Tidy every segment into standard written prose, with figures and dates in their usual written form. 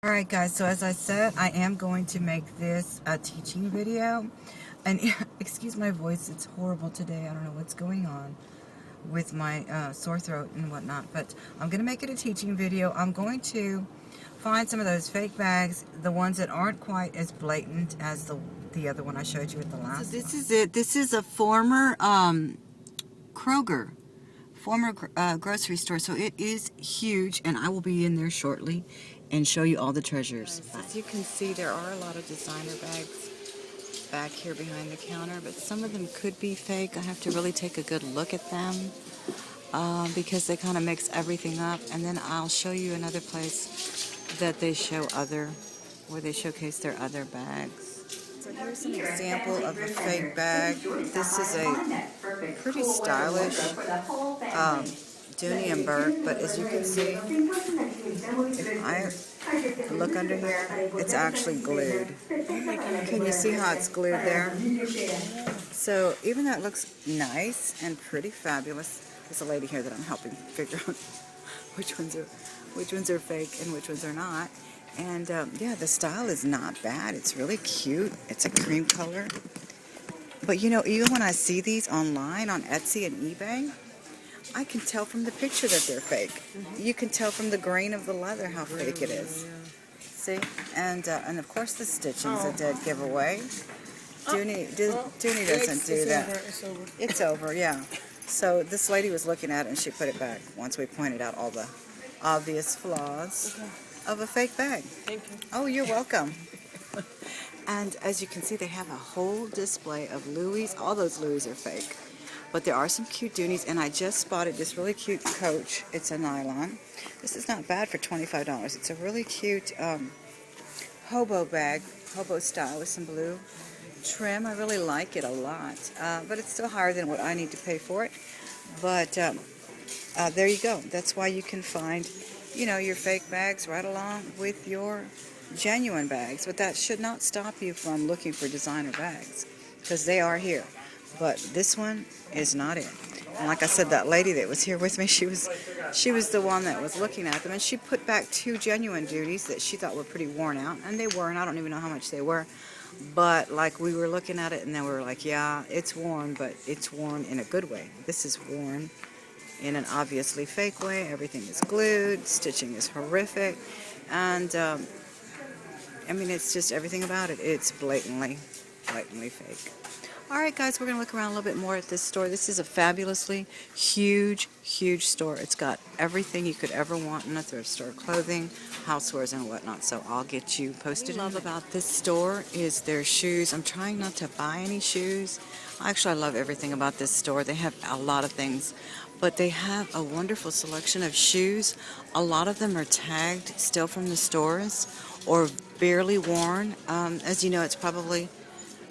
Alright guys, so as I said, I am going to make this a teaching video. And excuse my voice, it's horrible today. I don't know what's going on with my sore throat and whatnot. But I'm going to make it a teaching video. I'm going to find some of those fake bags, the ones that aren't quite as blatant as the other one I showed you at the last. So this is it. This is a former Kroger. Former grocery store, so it is huge, and I will be in there shortly and show you all the treasures. As you can see, there are a lot of designer bags back here behind the counter, but some of them could be fake. I have to really take a good look at them because they kind of mix everything up. And then I'll show you another place that they show where they showcase their other bags. So here's an example of a fake bag. This is a pretty stylish Dooney and Burke, but as you can see, if I look under here, it's actually glued. Can you see how it's glued there? So even though it looks nice and pretty fabulous, there's a lady here that I'm helping figure out which ones are fake and which ones are not. And yeah, the style is not bad. It's really cute. It's a cream color. But you know, even when I see these online on Etsy and eBay, I can tell from the picture that they're fake. You can tell from the grain of the leather how fake it is. See? And of course the stitching's a dead giveaway. Dooney doesn't do that. It's over, yeah. So this lady was looking at it and she put it back once we pointed out all the obvious flaws of a fake bag. Thank you. Oh, you're welcome. And as you can see, they have a whole display of Louis. All those Louis are fake. But there are some cute Dooneys, and I just spotted this really cute Coach. It's a nylon. This is not bad for $25. It's a really cute hobo bag, hobo style with some blue trim. I really like it a lot. But it's still higher than what I need to pay for it. But there you go. That's why you can find, you know, your fake bags right along with your genuine bags. But that should not stop you from looking for designer bags, because they are here. But this one is not it. And like I said, that lady that was here with me, she was the one that was looking at them, and she put back two genuine Dooneys that she thought were pretty worn out, and they were, and I don't even know how much they were. But like, we were looking at it, and then we were like, yeah, it's worn, but it's worn in a good way. This is worn in an obviously fake way. Everything is glued, stitching is horrific, and I mean, it's just everything about it. It's blatantly fake. Alright guys, we're going to look around a little bit more at this store. This is a fabulously huge store. It's got everything you could ever want in a thrift store. Clothing, housewares, and whatnot. So I'll get you posted. What I love about this store is their shoes. I'm trying not to buy any shoes. Actually, I love everything about this store. They have a lot of things. But they have a wonderful selection of shoes. A lot of them are tagged still from the stores or barely worn. As you know, it's probably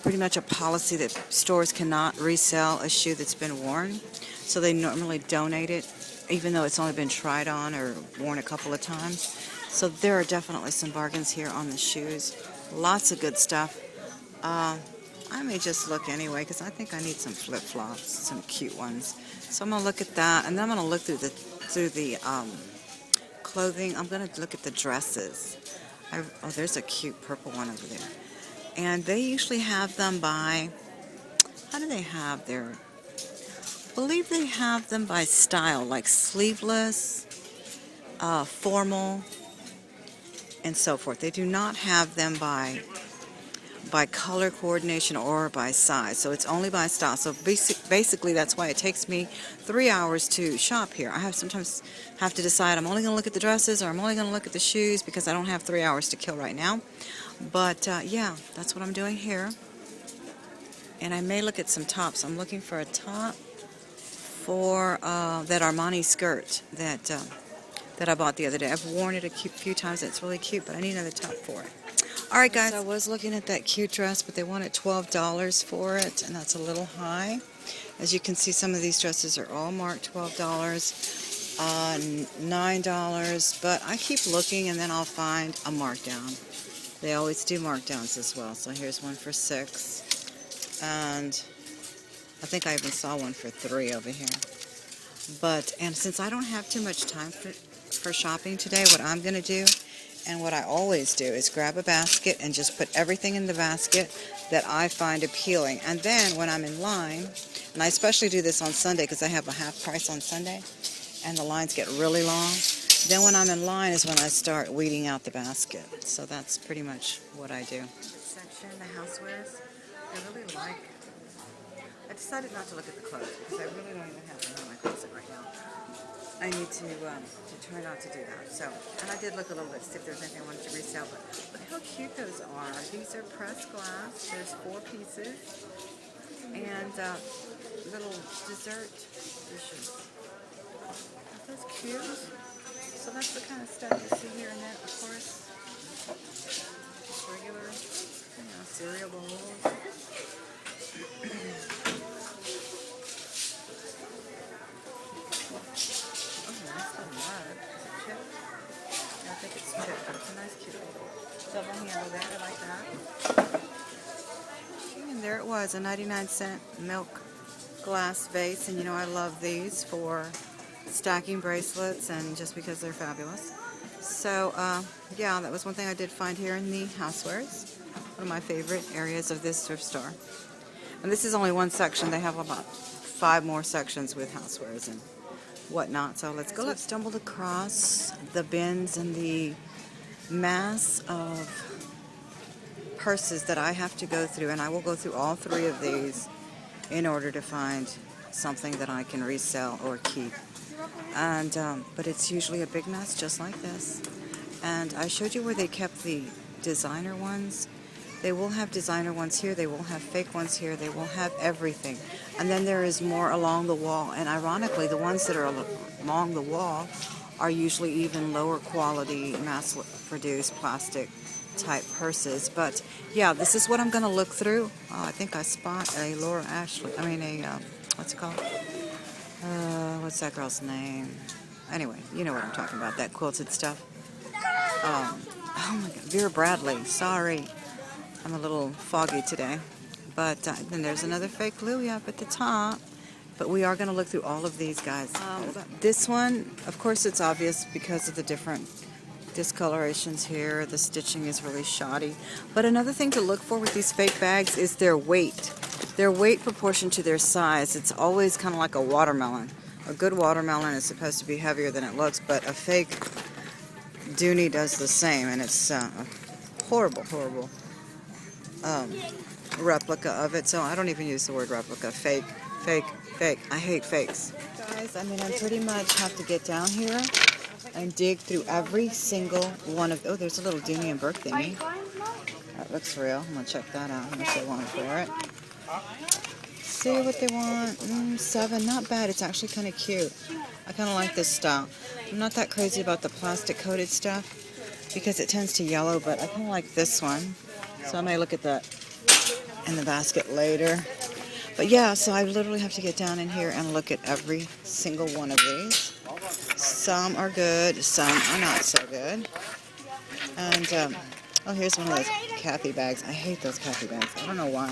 pretty much a policy that stores cannot resell a shoe that's been worn, so they normally donate it, even though it's only been tried on or worn a couple of times. So there are definitely some bargains here on the shoes. Lots of good stuff. I may just look anyway, because I think I need some flip-flops, some cute ones. So I'm going to look at that, and then I'm going to look through the clothing. I'm going to look at the dresses. Oh, there's a cute purple one over there. And they usually have them by, how do they have their, I believe they have them by style, like sleeveless, formal, and so forth. They do not have them by color coordination or by size. So it's only by style. So basically that's why it takes me 3 hours to shop here. I sometimes have to decide I'm only going to look at the dresses or I'm only going to look at the shoes, because I don't have 3 hours to kill right now. But yeah, that's what I'm doing here. And I may look at some tops. I'm looking for a top for that Armani skirt that I bought the other day. I've worn it a few times. It's really cute, but I need another top for it. Alright guys, I was looking at that cute dress, but they wanted $12 for it, and that's a little high. As you can see, some of these dresses are all marked $12, $9, but I keep looking and then I'll find a markdown. They always do markdowns as well. So here's one for $6, and I think I even saw one for $3 over here. And since I don't have too much time for shopping today, what I'm going to do, And what I always do is grab a basket and just put everything in the basket that I find appealing. And then when I'm in line, and I especially do this on Sunday because I have a half price on Sunday, and the lines get really long, then when I'm in line is when I start weeding out the basket. So that's pretty much what I do. This section, the housewares, I really like. I decided not to look at the clothes because I really don't even have them in my closet right now. I need to try not to do that. So, and I did look a little bit to see if there's anything I wanted to resell, but look how cute those are. These are pressed glass. There's 4 pieces and little dessert dishes. Aren't those cute? So that's the kind of stuff you see here and there. Of course, just regular, cereal bowls. I think it's chip, but it's a nice cute little double handle there. I like that. And there it was, a 99-cent milk glass vase. And I love these for stacking bracelets and just because they're fabulous. So, yeah, that was one thing I did find here in the housewares. One of my favorite areas of this thrift store. And this is only one section. They have about 5 more sections with housewares and whatnot. So let's go. I've stumbled across the bins and the mass of purses that I have to go through, and I will go through all 3 of these in order to find something that I can resell or keep. And but it's usually a big mess just like this. And I showed you where they kept the designer ones. They will have designer ones here, they will have fake ones here, they will have everything. And then there is more along the wall, and ironically the ones that are along the wall are usually even lower quality mass-produced plastic type purses. But yeah, this is what I'm going to look through. I think I spot a what's it called? What's that girl's name? Anyway, you know what I'm talking about, that quilted stuff. Oh my God, Vera Bradley, sorry. I'm a little foggy today. But then there's another fake Louis up at the top. But we are going to look through all of these, guys. This one, of course, it's obvious because of the different discolorations here. The stitching is really shoddy. But another thing to look for with these fake bags is their weight. Their weight proportion to their size. It's always kind of like a watermelon. A good watermelon is supposed to be heavier than it looks, but a fake Dooney does the same, and it's a horrible replica of it. So I don't even use the word replica. Fake. I hate fakes. Guys, I pretty much have to get down here and dig through every single one of... Oh, there's a little Dooney and Burke thingy. That looks real. I'm going to check that out. How much they want for it. See what they want. $7. Not bad. It's actually kind of cute. I kind of like this style. I'm not that crazy about the plastic coated stuff because it tends to yellow, but I kind of like this one. So I may look at that in the basket later. But yeah, so I literally have to get down in here and look at every single one of these. Some are good, some are not so good. And, oh, here's one of those Kathy bags. I hate those Kathy bags. I don't know why.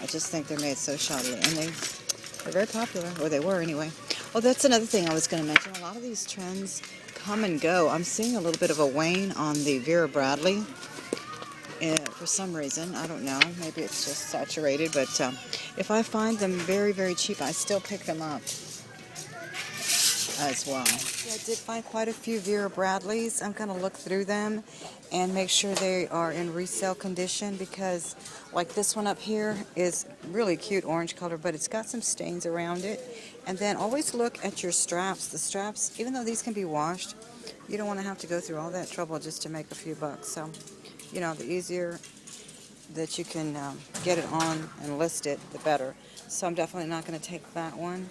I just think they're made so shoddily. And they're very popular, or they were anyway. Oh, that's another thing I was going to mention. A lot of these trends come and go. I'm seeing a little bit of a wane on the Vera Bradley. For some reason, I don't know, maybe it's just saturated, but if I find them very, very cheap, I still pick them up as well. Yeah, I did find quite a few Vera Bradleys. I'm going to look through them and make sure they are in resale condition, because like this one up here is really cute orange color, but it's got some stains around it. And then always look at your straps. The straps, even though these can be washed, you don't want to have to go through all that trouble just to make a few bucks. So, the easier that you can get it on and list it, the better. So I'm definitely not going to take that one,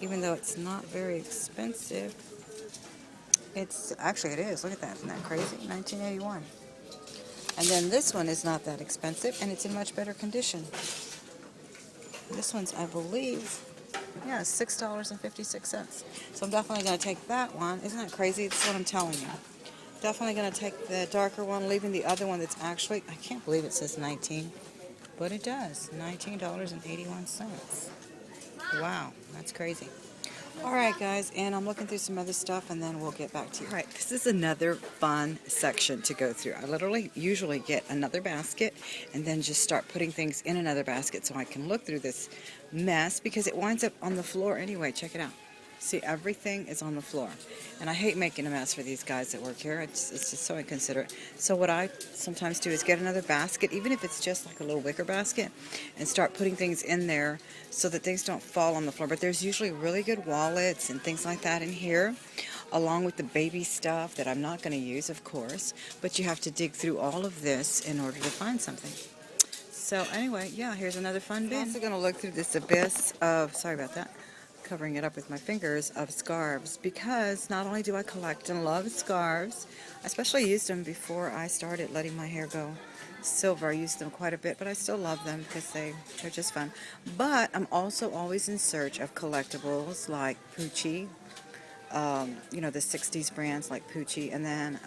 even though it's not very expensive. Actually it is. Look at that. Isn't that crazy? 1981. And then this one is not that expensive, and it's in much better condition. This one's, I believe, yeah, $6.56. So I'm definitely going to take that one. Isn't that crazy? That's what I'm telling you. Definitely going to take the darker one, leaving the other one that's actually, I can't believe it says 19, but it does. $19.81. Wow, that's crazy. Alright guys, and I'm looking through some other stuff and then we'll get back to you. Alright, this is another fun section to go through. I literally usually get another basket and then just start putting things in another basket so I can look through this mess because it winds up on the floor anyway. Check it out. See, everything is on the floor. And I hate making a mess for these guys that work here. It's just so inconsiderate. So what I sometimes do is get another basket, even if it's just like a little wicker basket, and start putting things in there so that things don't fall on the floor. But there's usually really good wallets and things like that in here, along with the baby stuff that I'm not going to use, of course. But you have to dig through all of this in order to find something. So anyway, yeah, here's another fun bin. I'm also going to look through this abyss of, sorry about that, covering it up with my fingers, of scarves, because not only do I collect and love scarves, I especially used them before I started letting my hair go silver. I used them quite a bit, but I still love them because they're just fun. But I'm also always in search of collectibles like Poochie, you know, the 60s brands like Poochie, and then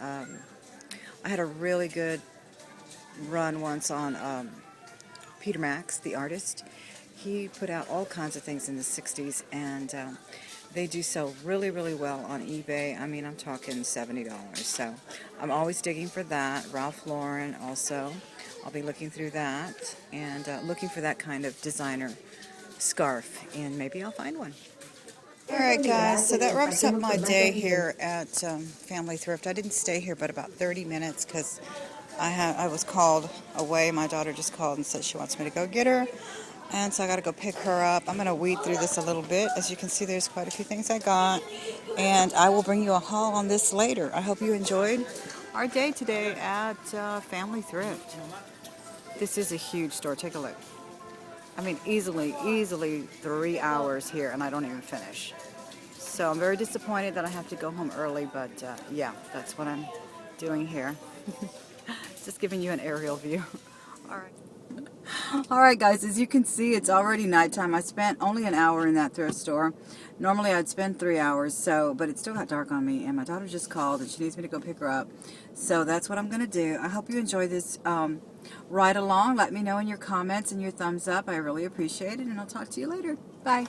I had a really good run once on Peter Max, the artist. He put out all kinds of things in the 60s, and they do sell really, really well on eBay. I mean, I'm talking $70. So I'm always digging for that. Ralph Lauren also. I'll be looking through that and looking for that kind of designer scarf, and maybe I'll find one. Alright guys, so that wraps up my day here at Family Thrift. I didn't stay here but about 30 minutes because I was called away. My daughter just called and said she wants me to go get her. And so I got to go pick her up. I'm going to weed through this a little bit. As you can see, there's quite a few things I got. And I will bring you a haul on this later. I hope you enjoyed our day today at Family Thrift. This is a huge store. Take a look. I mean, easily 3 hours here, and I don't even finish. So I'm very disappointed that I have to go home early, but yeah, that's what I'm doing here. Just giving you an aerial view. All right. Alright guys, as you can see, it's already nighttime. I spent only an hour in that thrift store. Normally I'd spend 3 hours, but it still got dark on me, and my daughter just called and she needs me to go pick her up. So that's what I'm going to do. I hope you enjoy this ride along. Let me know in your comments and your thumbs up. I really appreciate it, and I'll talk to you later. Bye.